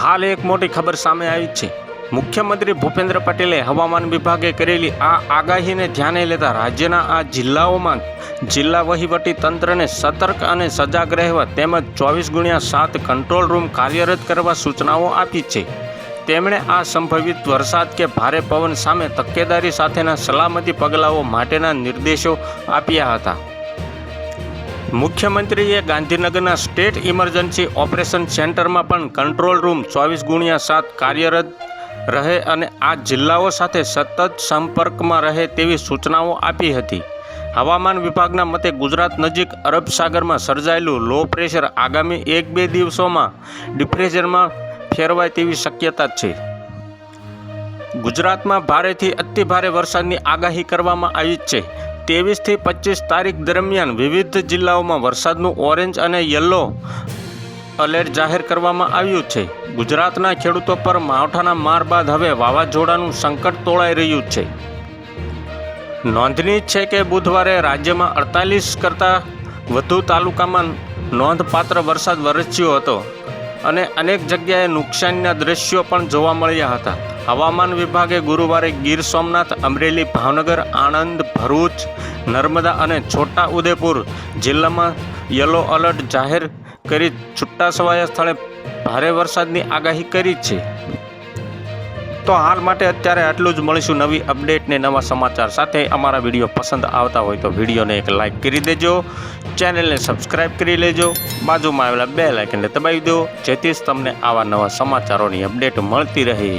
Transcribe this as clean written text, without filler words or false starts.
હાલ એક મોટી ખબર સામે આવી છે। મુખ્યમંત્રી ભૂપેન્દ્ર પટેલે હવામાન વિભાગે કરેલી આ આગાહીને ધ્યાને લેતા રાજ્યના આ જિલ્લાઓમાં જિલ્લા વહીવટી તંત્રને સતર્ક અને સજાગ રહેવા તેમજ 24x7 કંટ્રોલ રૂમ કાર્યરત કરવા સૂચનાઓ આપી છે। તેમણે આ સંભવિત વરસાદ કે ભારે પવન સામે તકેદારી સાથેના સલામતી પગલાઓ માટેના નિર્દેશો આપ્યા હતા। મુખ્યમંત્રીએ ગાંધીનગરના સ્ટેટ ઇમરજન્સી ઓપરેશન સેન્ટરમાં પણ કંટ્રોલ રૂમ 24x7 કાર્યરત રહે અને આ જિલ્લાઓ સાથે સતત સંપર્કમાં રહે તેવી સૂચનાઓ આપી હતી। હવામાન વિભાગના મતે ગુજરાત નજીક અરબ સાગરમાં સર્જાયેલું લો પ્રેશર આગામી 1-2 દિવસોમાં ડિપ્રેશનમાં ફેરવાય તેવી શક્યતા છે। ગુજરાતમાં ભારેથી અતિભારે વરસાદની આગાહી કરવામાં આવી છે। 23 થી 25 તારીખ દરમિયાન વિવિધ જિલ્લાઓમાં વરસાદનું ઓરેન્જ અને યલો એલર્ટ જાહેર કરવામાં આવ્યું છે। ગુજરાતના ખેડૂતો પર માવઠાના માર બાદ હવે વાવાઝોડાનું સંકટ તોળાઈ રહ્યું છે। નોંધનીય છે કે બુધવારે રાજ્યમાં 48 કરતાં વધુ તાલુકામાં નોંધપાત્ર વરસાદ વરસ્યો હતો અને અનેક જગ્યાએ નુકસાનના દ્રશ્યો પણ જોવા મળ્યા હતા। હવામાન વિભાગે ગુરુવારે ગીર સોમનાથ, અમરેલી, ભાવનગર, આણંદ, ભરૂચ, નર્મદા અને છોટા ઉદેપુર જિલ્લામાં યલો એલર્ટ જાહેર કરી છૂટાછવાયા સ્થળે ભારે વરસાદની આગાહી કરી છે। તો હાલ માટે અત્યારે આટલું જ। મળીશું નવી અપડેટ ને નવા સમાચાર સાથે। અમારા વિડીયો પસંદ આવતા હોય તો વિડીયોને એક લાઇક કરી દેજો, ચેનલને સબસ્ક્રાઈબ કરી લેજો, બાજુમાં આવેલા બેલ આઇકનને દબાવી દો જેથી તમને આવા નવા સમાચારોની અપડેટ મળતી રહે।